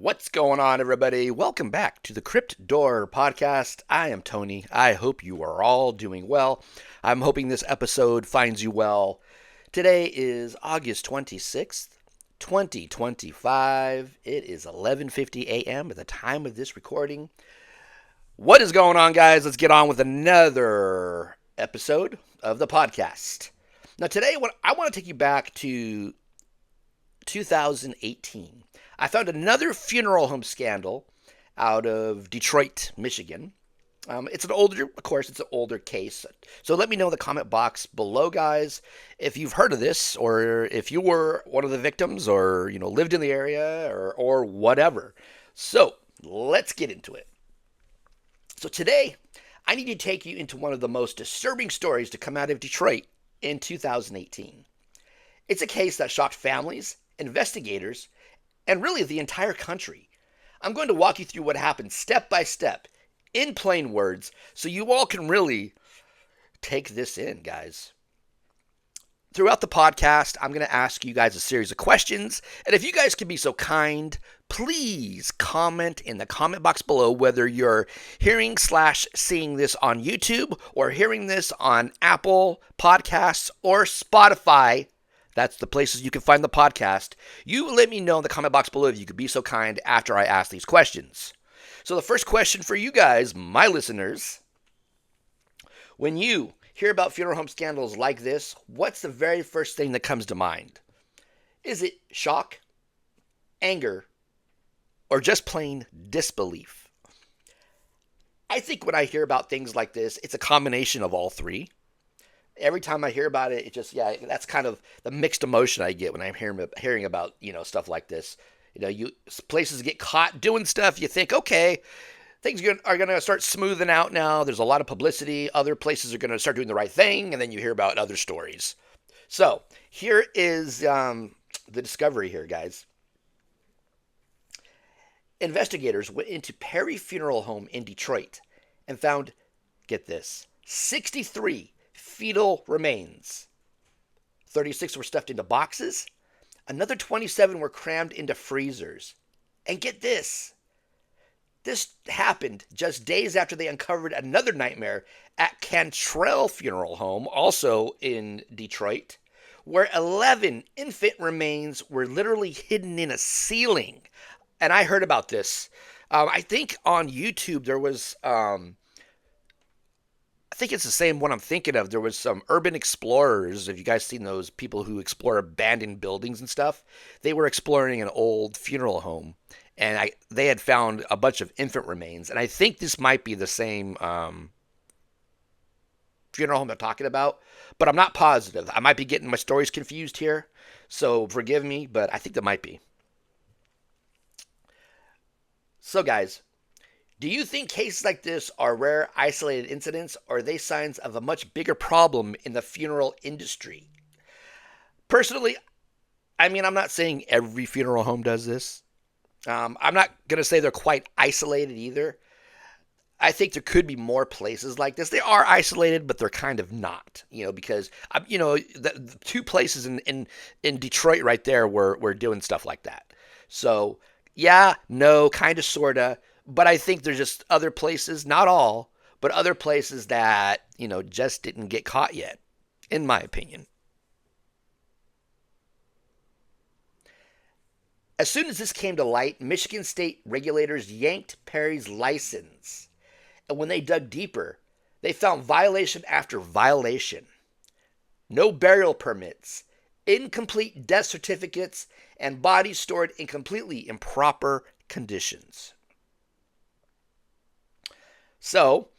What's going on, everybody? Welcome back to the Crypt Door podcast. I am Tony. I hope you are all doing well. I'm hoping this episode finds you well. Today is August 26th, 2025. It is 11:50 a.m. at the time of this recording. What is going on, guys? Let's get on with another episode of the podcast. Now, today, I want to take you back to 2018. I found another funeral home scandal out of Detroit, Michigan. It's an older case. So let me know in the comment box below, guys, if you've heard of this, or if you were one of the victims, or lived in the area, or whatever. So let's get into it. So today, I need to take you into one of the most disturbing stories to come out of Detroit in 2018. It's a case that shocked families, investigators, and really the entire country. I'm going to walk you through what happened step by step, in plain words, so you all can really take this in, guys. Throughout the podcast, I'm going to ask you guys a series of questions, and if you guys can be so kind, please comment in the comment box below whether you're hearing/seeing this on YouTube or hearing this on Apple Podcasts or Spotify. That's the places you can find the podcast. You let me know in the comment box below if you could be so kind after I ask these questions. So the first question for you guys, my listeners, when you hear about funeral home scandals like this, what's the very first thing that comes to mind? Is it shock, anger, or just plain disbelief? I think when I hear about things like this, it's a combination of all three. Every time I hear about it, that's kind of the mixed emotion I get when I'm hearing about, stuff like this. Places get caught doing stuff. You think, okay, things are going to start smoothing out now. There's a lot of publicity. Other places are going to start doing the right thing. And then you hear about other stories. So here is the discovery here, guys. Investigators went into Perry Funeral Home in Detroit and found, get this, 63 fetal remains. 36 were stuffed into boxes. Another 27 were crammed into freezers. And get this. This happened just days after they uncovered another nightmare at Cantrell Funeral Home, also in Detroit, where 11 infant remains were literally hidden in a ceiling. And I heard about this. I think on YouTube there was... I think it's the same one I'm thinking of. There was some urban explorers. Have you guys seen those people who explore abandoned buildings and stuff? They were exploring an old funeral home, and they had found a bunch of infant remains. And I think this might be the same funeral home they're talking about, but I'm not positive. I might be getting my stories confused here, so forgive me, but I think that might be. So, guys, do you think cases like this are rare, isolated incidents, or are they signs of a much bigger problem in the funeral industry? Personally, I'm not saying every funeral home does this. I'm not going to say they're quite isolated either. I think there could be more places like this. They are isolated, but they're kind of not, because, the two places in Detroit right there were doing stuff like that. So, yeah, no, kind of, sort of. But I think there's just other places, not all, but other places that, just didn't get caught yet, in my opinion. As soon as this came to light, Michigan state regulators yanked Perry's license. And when they dug deeper, they found violation after violation. No burial permits, incomplete death certificates, and bodies stored in completely improper conditions. So,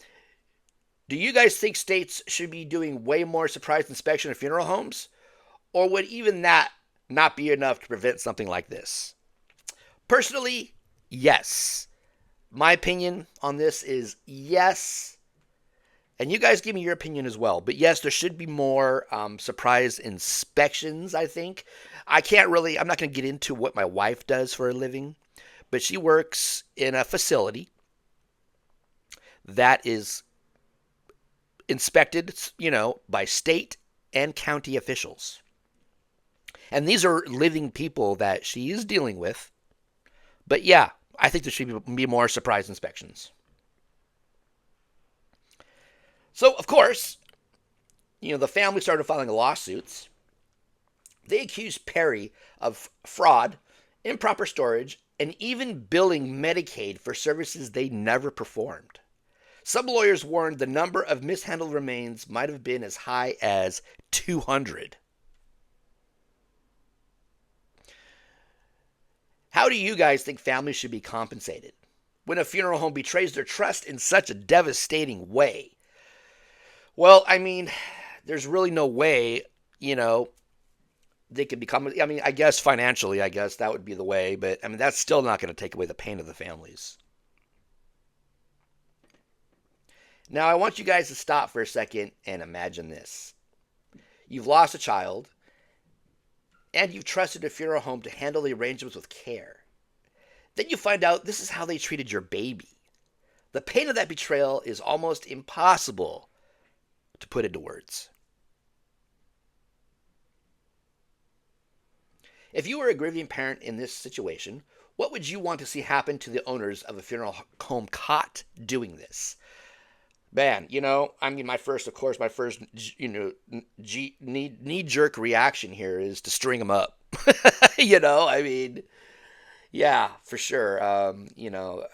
do you guys think states should be doing way more surprise inspection of funeral homes? Or would even that not be enough to prevent something like this? Personally, yes. My opinion on this is yes. And you guys give me your opinion as well. But yes, there should be more surprise inspections, I think. I'm not going to get into what my wife does for a living. But she works in a facility that is inspected, by state and county officials. And these are living people that she is dealing with. But yeah, I think there should be more surprise inspections. So, of course, the family started filing lawsuits. They accused Perry of fraud, improper storage, and even billing Medicaid for services they never performed. Some lawyers warned the number of mishandled remains might have been as high as 200. How do you guys think families should be compensated when a funeral home betrays their trust in such a devastating way? Well, I mean, there's really no way, you know, they could become, I mean, I guess financially, I guess that would be the way, but I mean, that's still not going to take away the pain of the families. Now, I want you guys to stop for a second and imagine this. You've lost a child, and you've trusted a funeral home to handle the arrangements with care. Then you find out this is how they treated your baby. The pain of that betrayal is almost impossible to put into words. If you were a grieving parent in this situation, what would you want to see happen to the owners of a funeral home caught doing this? Man, I mean, my first, knee jerk reaction here is to string them up. I mean, yeah, for sure. I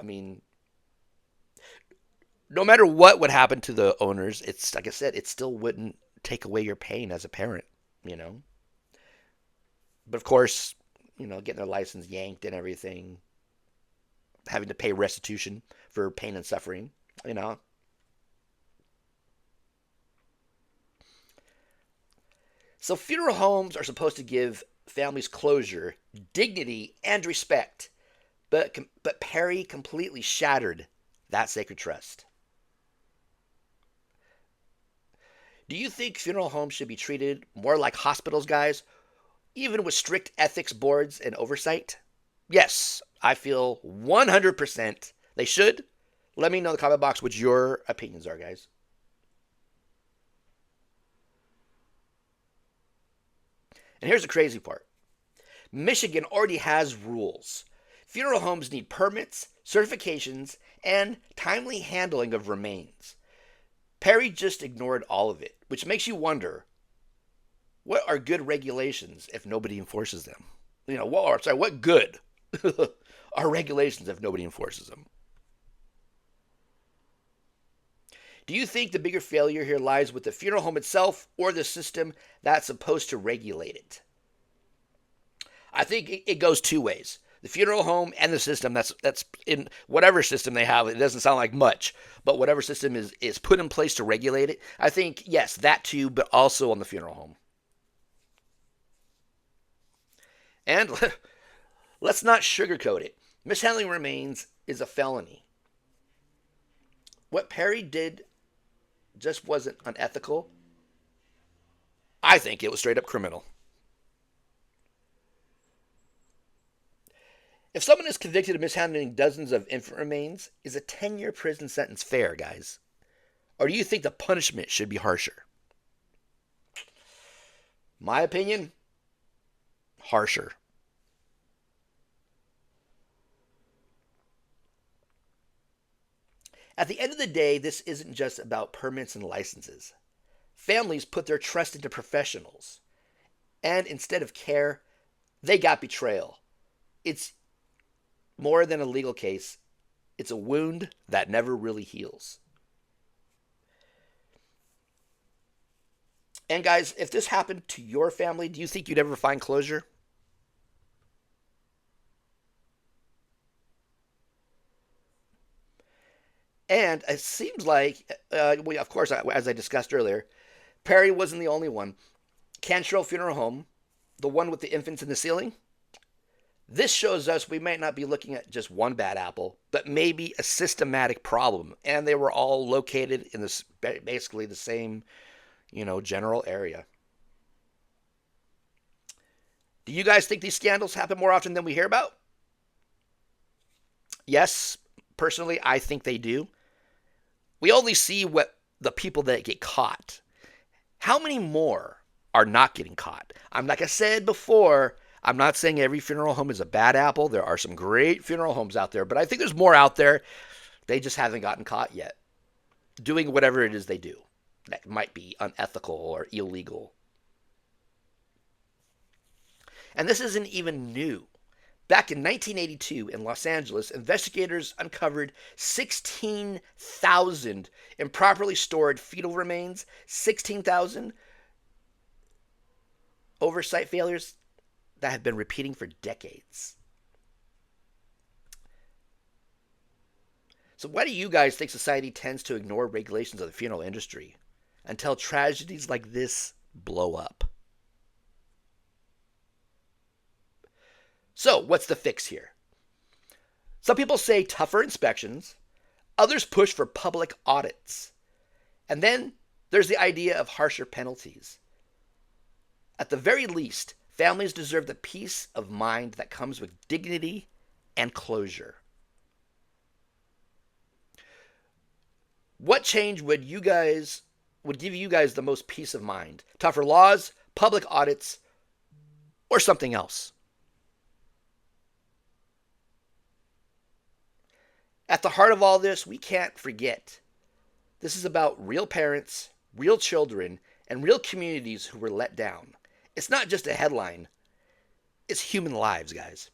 mean, no matter what would happen to the owners, it's like I said, it still wouldn't take away your pain as a parent, you know. But of course, getting their license yanked and everything, having to pay restitution for pain and suffering, you know. So funeral homes are supposed to give families closure, dignity, and respect. But Perry completely shattered that sacred trust. Do you think funeral homes should be treated more like hospitals, guys, even with strict ethics boards and oversight? Yes, I feel 100% they should. Let me know in the comment box what your opinions are, guys. And here's the crazy part. Michigan already has rules. Funeral homes need permits, certifications, and timely handling of remains. Perry just ignored all of it, which makes you wonder, what are good regulations if nobody enforces them? What good are regulations if nobody enforces them? Do you think the bigger failure here lies with the funeral home itself or the system that's supposed to regulate it? I think it goes two ways. The funeral home and the system that's in whatever system they have, it doesn't sound like much, but whatever system is put in place to regulate it, I think, yes, that too, but also on the funeral home. And let's not sugarcoat it. Mishandling remains is a felony. What Perry did just wasn't unethical. I think it was straight up criminal. If someone is convicted of mishandling dozens of infant remains, is a 10-year prison sentence fair, guys? Or do you think the punishment should be harsher? My opinion, harsher. At the end of the day, this isn't just about permits and licenses. Families put their trust into professionals. And instead of care, they got betrayal. It's more than a legal case. It's a wound that never really heals. And guys, if this happened to your family, do you think you'd ever find closure? And it seems like, of course, as I discussed earlier, Perry wasn't the only one. Cantrell Funeral Home, the one with the infants in the ceiling, this shows us we might not be looking at just one bad apple, but maybe a systematic problem. And they were all located in this basically the same, general area. Do you guys think these scandals happen more often than we hear about? Yes, personally, I think they do. We only see what the people that get caught. How many more are not getting caught? Like I said before, I'm not saying every funeral home is a bad apple. There are some great funeral homes out there, but I think there's more out there. They just haven't gotten caught yet doing whatever it is they do that might be unethical or illegal. And this isn't even new. Back in 1982 in Los Angeles, investigators uncovered 16,000 improperly stored fetal remains, 16,000 oversight failures that have been repeating for decades. So why do you guys think society tends to ignore regulations of the funeral industry until tragedies like this blow up? So what's the fix here? Some people say tougher inspections. Others push for public audits. And then there's the idea of harsher penalties. At the very least, families deserve the peace of mind that comes with dignity and closure. What change would give you guys the most peace of mind? Tougher laws, public audits, or something else? At the heart of all this, we can't forget. This is about real parents, real children, and real communities who were let down. It's not just a headline. It's human lives, guys.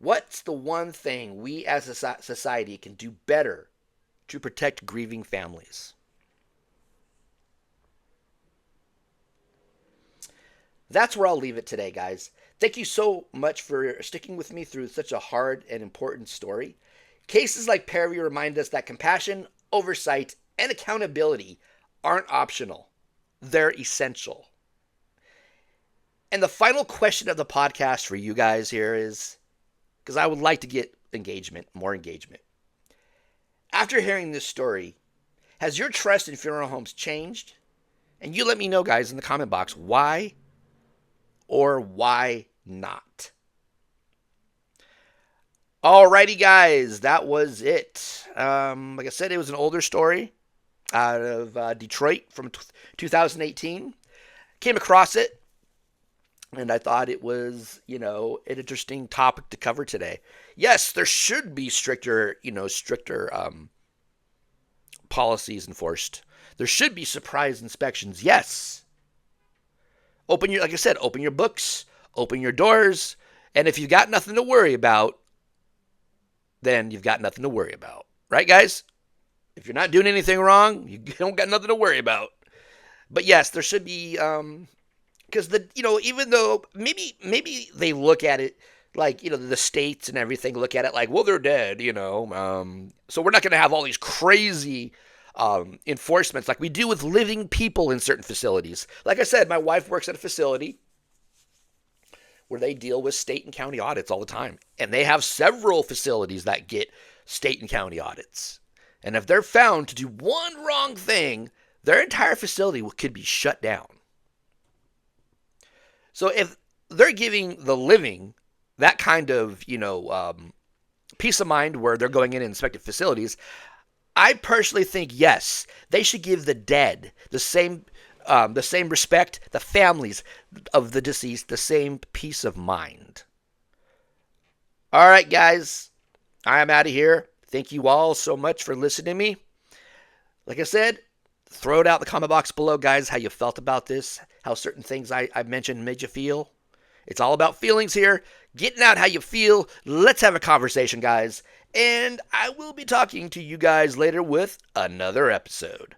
What's the one thing we as a society can do better to protect grieving families? That's where I'll leave it today, guys. Thank you so much for sticking with me through such a hard and important story. Cases like Perry remind us that compassion, oversight, and accountability aren't optional. They're essential. And the final question of the podcast for you guys here is, because I would like to get engagement, more engagement. After hearing this story, has your trust in funeral homes changed? And you let me know, guys, in the comment box, why or why not? Alrighty, guys, that was it. Like I said, it was an older story out of Detroit from 2018. Came across it, and I thought it was, an interesting topic to cover today. Yes, there should be stricter policies enforced. There should be surprise inspections. Yes. Like I said, open your books, open your doors, and if you've got nothing to worry about, then you've got nothing to worry about. Right, guys? If you're not doing anything wrong, you don't got nothing to worry about. But yes, there should be, because even though maybe they look at it like, the states and everything look at it like, well, they're dead, so we're not going to have all these crazy enforcements like we do with living people in certain facilities. Like I said, my wife works at a facility where they deal with state and county audits all the time. And they have several facilities that get state and county audits. And if they're found to do one wrong thing, their entire facility could be shut down. So if they're giving the living that kind of, peace of mind where they're going in and inspecting facilities, I personally think, yes, they should give the dead the same respect, the families of the deceased, the same peace of mind. All right, guys, I am out of here. Thank you all so much for listening to me. Like I said, throw it out in the comment box below, guys, how you felt about this, how certain things I mentioned made you feel. It's all about feelings here. Getting out how you feel. Let's have a conversation, guys. And I will be talking to you guys later with another episode.